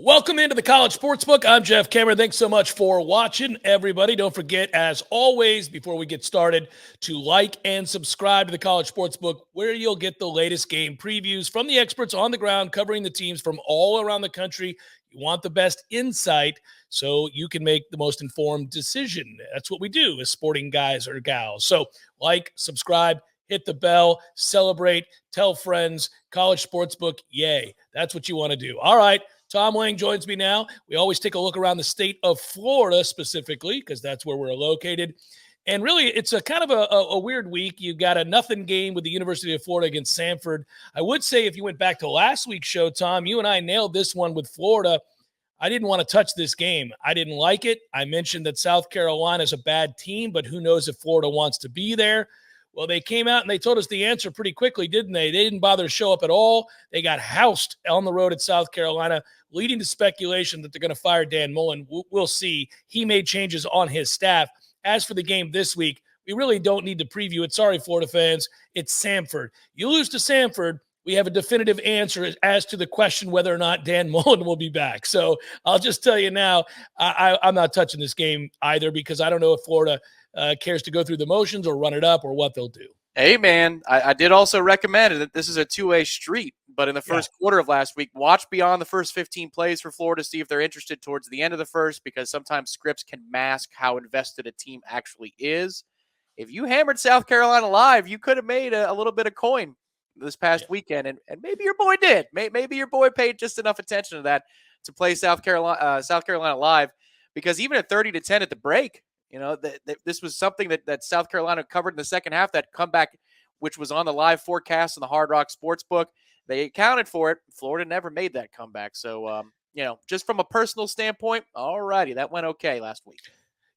Welcome into the College Sportsbook. I'm Jeff Cameron. Thanks so much for watching, everybody. Don't forget, as always, before we get started, to like and subscribe to the College Sportsbook, where you'll get the latest game previews from the experts on the ground covering the teams from all around the country. You want the best insight so you can make the most informed decision. That's what we do as sporting guys or gals. So like, subscribe, hit the bell, celebrate, tell friends. College Sportsbook, yay. That's what you want to do. All right. Tom Lang joins me now. We always take a look around the state of Florida specifically because that's where we're located. And really, it's a kind of a weird week. You got a nothing game with the University of Florida against Samford. I would say if you went back to last week's show, Tom, you and I nailed this one with Florida. I didn't want to touch this game. I didn't like it. I mentioned that South Carolina is a bad team, but who knows if Florida wants to be there. Well, they came out and they told us the answer pretty quickly, didn't they? They didn't bother to show up at all. They got housed on the road at South Carolina, leading to speculation that they're going to fire Dan Mullen. We'll see. He made changes on his staff. As for the game this week, we really don't need to preview it. Sorry, Florida fans. It's Samford. You lose to Samford, we have a definitive answer as to the question whether or not Dan Mullen will be back. So I'll just tell you now, I'm not touching this game either because I don't know if Florida cares to go through the motions or run it up or what they'll do. Hey, man, I did also recommend that this is a two-way street, but in the first quarter of last week, watch beyond the first 15 plays for Florida to see if they're interested towards the end of the first because sometimes scripts can mask how invested a team actually is. If you hammered South Carolina live, you could have made a little bit of coin this past weekend, and maybe your boy did. Maybe your boy paid just enough attention to that to play South Carolina live because even at 30-10 at the break, you know, this was something that South Carolina covered in the second half, that comeback, which was on the live forecast in the Hard Rock Sportsbook. They accounted for it. Florida never made that comeback. So, just from a personal standpoint, all righty, that went okay last week.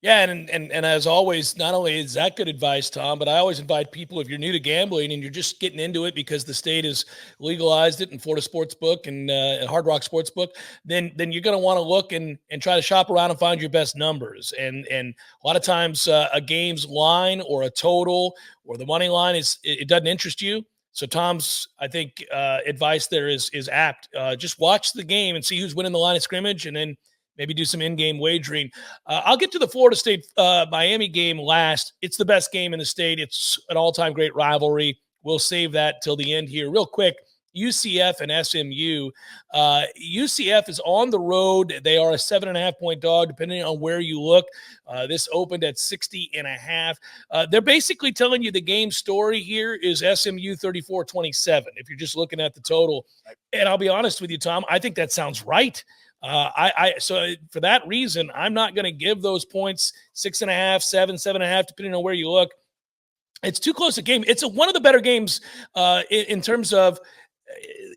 Yeah, and as always, not only is that good advice, Tom, but I always invite people, if you're new to gambling and you're just getting into it because the state has legalized it in Florida Sportsbook and Hard Rock Sportsbook, then you're going to want to look and try to shop around and find your best numbers. And a lot of times a game's line or a total or the money line it doesn't interest you. So Tom's, I think, advice there is apt. Just watch the game and see who's winning the line of scrimmage, and then maybe do some in-game wagering. I'll get to the Florida State-Miami game last. It's the best game in the state. It's an all-time great rivalry. We'll save that till the end here. Real quick, UCF and SMU. UCF is on the road. They are a 7.5-point dog, depending on where you look. This opened at 60.5. They're basically telling you the game story here is SMU 34-27, if you're just looking at the total. And I'll be honest with you, Tom, I think that sounds right. So for that reason, I'm not going to give those points 6.5, 7.5, depending on where you look. It's too close a game. It's one of the better games in terms of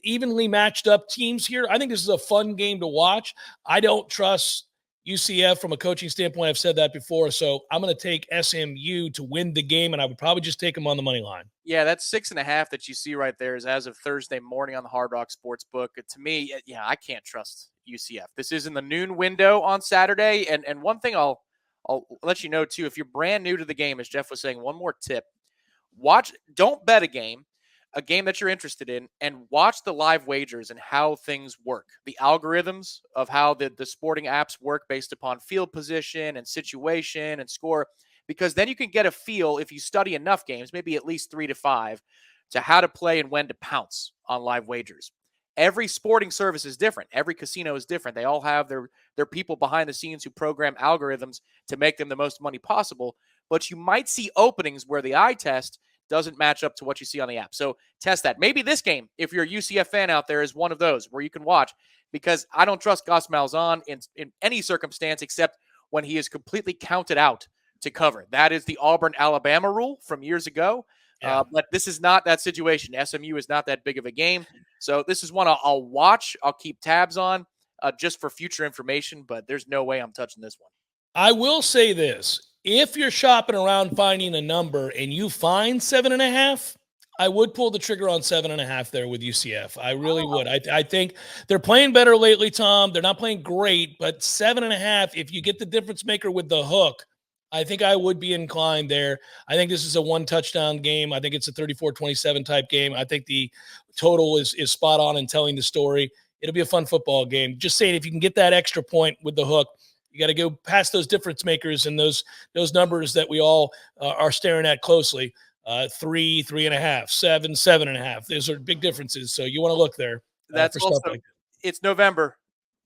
evenly matched up teams here. I think this is a fun game to watch. I don't trust UCF from a coaching standpoint. I've said that before. So I'm going to take SMU to win the game, and I would probably just take them on the money line. Yeah, that's 6.5 that you see right there is as of Thursday morning on the Hard Rock Sportsbook. To me, I can't trust UCF. This is in the noon window on Saturday. And one thing I'll let you know, too, if you're brand new to the game, as Jeff was saying, one more tip. Don't bet a game that you're interested in, and watch the live wagers and how things work. The algorithms of how the sporting apps work based upon field position and situation and score, because then you can get a feel, if you study enough games, maybe at least 3 to 5, to how to play and when to pounce on live wagers. Every sporting service is different. Every casino is different. They all have their people behind the scenes who program algorithms to make them the most money possible. But you might see openings where the eye test doesn't match up to what you see on the app. So test that. Maybe this game, if you're a UCF fan out there, is one of those where you can watch, because I don't trust Gus Malzahn in any circumstance except when he is completely counted out to cover. That is the Auburn-Alabama rule from years ago. Yeah. But this is not that situation. SMU is not that big of a game. So this is one I'll watch. I'll keep tabs on just for future information, but there's no way I'm touching this one. I will say this. If you're shopping around finding a number and you find 7.5, I would pull the trigger on 7.5 there with UCF. I really would. I think they're playing better lately, Tom. They're not playing great, but 7.5, if you get the difference maker with the hook, I think I would be inclined there. I think this is a one-touchdown game. I think it's a 34-27 type game. I think the total is spot on in telling the story. It'll be a fun football game. Just saying, if you can get that extra point with the hook, you got to go past those difference makers and those numbers that we all are staring at closely. 3, 3.5, 7, 7.5. Those are big differences. So you want to look there That's for stuff also, like that. it's November.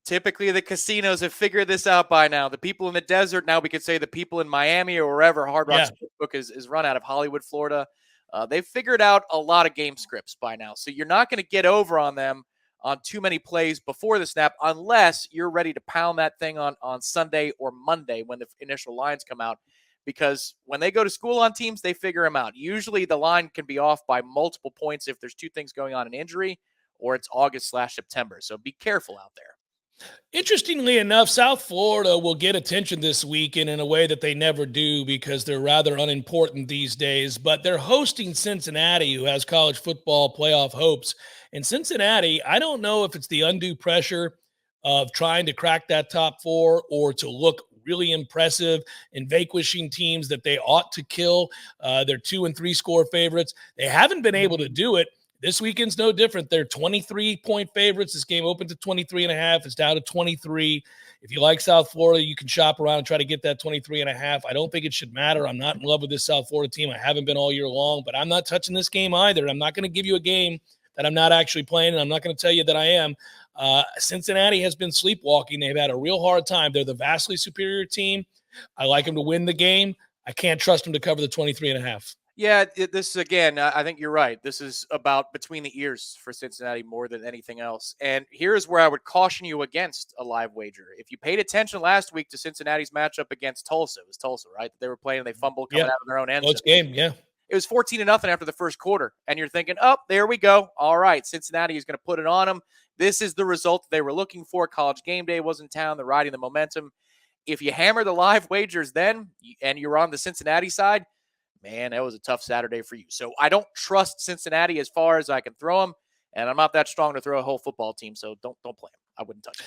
Typically, the casinos have figured this out by now. The people in the desert, now we could say the people in Miami or wherever Hard Rock Sportsbook is run out of Hollywood, Florida. They've figured out a lot of game scripts by now. So you're not going to get over on them on too many plays before the snap unless you're ready to pound that thing on Sunday or Monday when the initial lines come out. Because when they go to school on teams, they figure them out. Usually the line can be off by multiple points if there's two things going on, an injury or it's August/September. So be careful out there. Interestingly enough, South Florida will get attention this weekend in a way that they never do because they're rather unimportant these days. But they're hosting Cincinnati, who has college football playoff hopes. And Cincinnati, I don't know if it's the undue pressure of trying to crack that top four or to look really impressive in vanquishing teams that they ought to kill. They're 2 and 3 score favorites. They haven't been able to do it. This weekend's no different. They're 23-point favorites. This game opened to 23.5. It's down to 23. If you like South Florida, you can shop around and try to get that 23.5. I don't think it should matter. I'm not in love with this South Florida team. I haven't been all year long, but I'm not touching this game either. I'm not going to give you a game that I'm not actually playing, and I'm not going to tell you that I am. Cincinnati has been sleepwalking. They've had a real hard time. They're the vastly superior team. I like them to win the game. I can't trust them to cover the 23.5. Yeah, this again, I think you're right. This is about between the ears for Cincinnati more than anything else. And here's where I would caution you against a live wager. If you paid attention last week to Cincinnati's matchup against Tulsa, it was Tulsa, right? They were playing and they fumbled coming out of their own end zone. Close game, yeah. It was 14-0 after the first quarter. And you're thinking, oh, there we go. All right, Cincinnati is going to put it on them. This is the result they were looking for. College game day was in town. They're riding the momentum. If you hammer the live wagers then and you're on the Cincinnati side, man, that was a tough Saturday for you. So I don't trust Cincinnati as far as I can throw them, and I'm not that strong to throw a whole football team, so don't play them. I wouldn't touch them.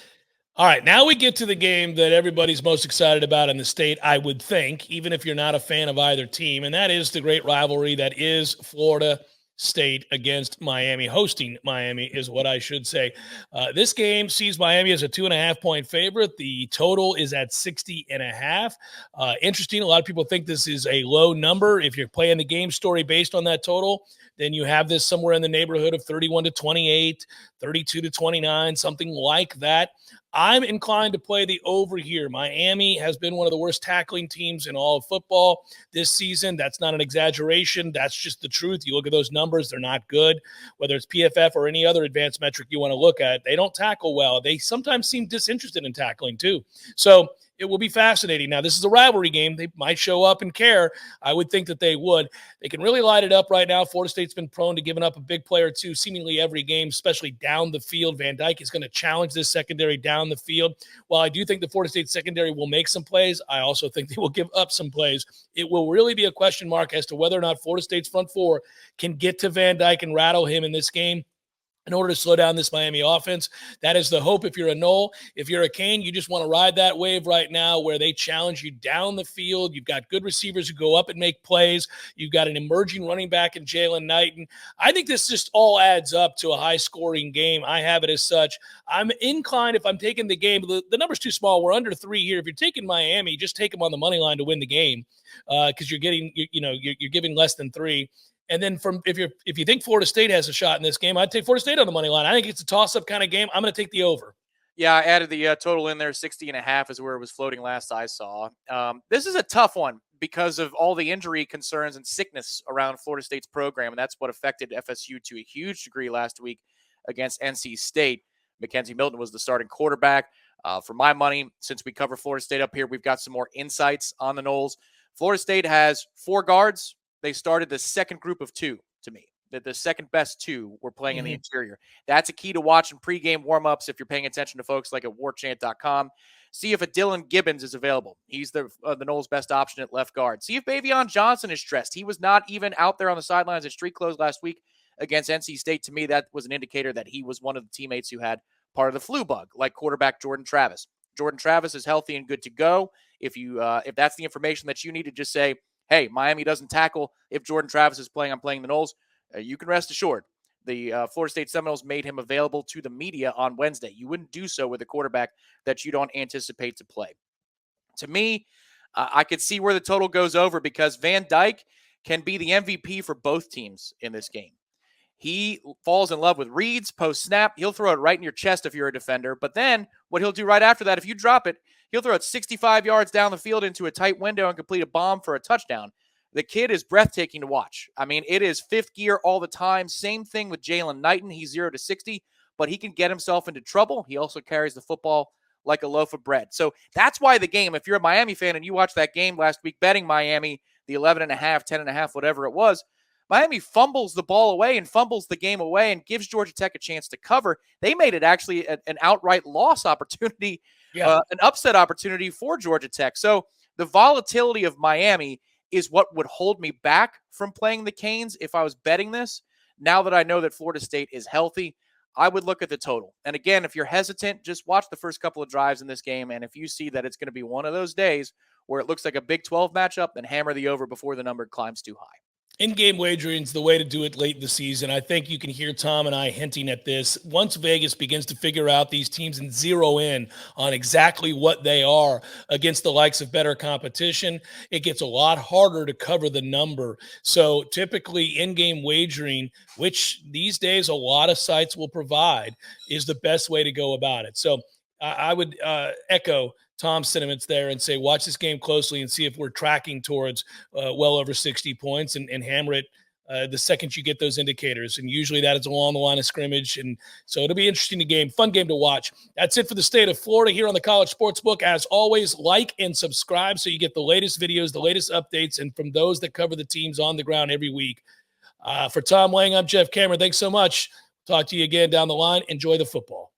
All right, now we get to the game that everybody's most excited about in the state, I would think, even if you're not a fan of either team, and that is the great rivalry that is Florida State against Miami. Hosting Miami is what I should say. This game sees Miami as a 2.5-point favorite. The total is at 60.5. Interesting. A lot of people think this is a low number. If you're playing the game story based on that total, then you have this somewhere in the neighborhood of 31-28, 32-29, something like that. I'm inclined to play the over here. Miami has been one of the worst tackling teams in all of football this season. That's not an exaggeration. That's just the truth. You look at those numbers, they're not good. Whether it's PFF or any other advanced metric you want to look at, they don't tackle well. They sometimes seem disinterested in tackling too. So it will be fascinating. Now, this is a rivalry game. They might show up and care. I would think that they would. They can really light it up right now. Florida State's been prone to giving up a big player or two seemingly every game, especially down the field. Van Dyke is going to challenge this secondary down the field. While I do think the Florida State secondary will make some plays, I also think they will give up some plays. It will really be a question mark as to whether or not Florida State's front four can get to Van Dyke and rattle him in this game in order to slow down this Miami offense. That is the hope if you're a Nole. If you're a Cane, you just want to ride that wave right now where they challenge you down the field. You've got good receivers who go up and make plays. You've got an emerging running back in Jalen Knighton. I think this just all adds up to a high-scoring game. I have it as such. I'm inclined, if I'm taking the game, the number's too small. We're under 3 here. If you're taking Miami, just take them on the money line to win the game because you're getting, you're giving less than 3. And then if you think Florida State has a shot in this game, I'd take Florida State on the money line. I think it's a toss-up kind of game. I'm going to take the over. Yeah, I added the total in there. 60.5 is where it was floating last I saw. This is a tough one because of all the injury concerns and sickness around Florida State's program, and that's what affected FSU to a huge degree last week against NC State. Mackenzie Milton was the starting quarterback. For my money, since we cover Florida State up here, we've got some more insights on the Noles. Florida State has 4 guards. They started the second group of 2 to me. The second best 2 were playing in the interior. That's a key to watching pregame warmups if you're paying attention to folks like at warchant.com. See if a Dylan Gibbons is available. He's the Noles' best option at left guard. See if Bavion Johnson is dressed. He was not even out there on the sidelines at street clothes last week against NC State. To me, that was an indicator that he was one of the teammates who had part of the flu bug, like quarterback Jordan Travis. Jordan Travis is healthy and good to go. If that's the information that you need to just say, hey, Miami doesn't tackle if Jordan Travis is playing, I'm playing the Noles, you can rest assured the Florida State Seminoles made him available to the media on Wednesday. You wouldn't do so with a quarterback that you don't anticipate to play. To me, I could see where the total goes over because Van Dyke can be the MVP for both teams in this game. He falls in love with reads post-snap. He'll throw it right in your chest if you're a defender. But then what he'll do right after that, if you drop it, he'll throw it 65 yards down the field into a tight window and complete a bomb for a touchdown. The kid is breathtaking to watch. I mean, it is fifth gear all the time. Same thing with Jalen Knighton. He's 0 to 60, but he can get himself into trouble. He also carries the football like a loaf of bread. So that's why the game, if you're a Miami fan and you watched that game last week betting Miami, the 11.5, 10.5, whatever it was, Miami fumbles the ball away and fumbles the game away and gives Georgia Tech a chance to cover. They made it actually an outright loss opportunity, an upset opportunity for Georgia Tech. So the volatility of Miami is what would hold me back from playing the Canes if I was betting this. Now that I know that Florida State is healthy, I would look at the total. And again, if you're hesitant, just watch the first couple of drives in this game. And if you see that it's going to be one of those days where it looks like a Big 12 matchup, then hammer the over before the number climbs too high. In-game wagering is the way to do it late in the season. I think you can hear Tom and I hinting at this. Once Vegas begins to figure out these teams and zero in on exactly what they are against the likes of better competition, it gets a lot harder to cover the number. So typically in-game wagering, which these days a lot of sites will provide, is the best way to go about it. So I would echo Tom's sentiments there and say, watch this game closely and see if we're tracking towards well over 60 points and hammer it the second you get those indicators. And usually that is along the line of scrimmage. And so it'll be interesting fun game to watch. That's it for the state of Florida here on the College Sportsbook. As always, like and subscribe so you get the latest videos, the latest updates, and from those that cover the teams on the ground every week. For Tom Lang, I'm Jeff Cameron. Thanks so much. Talk to you again down the line. Enjoy the football.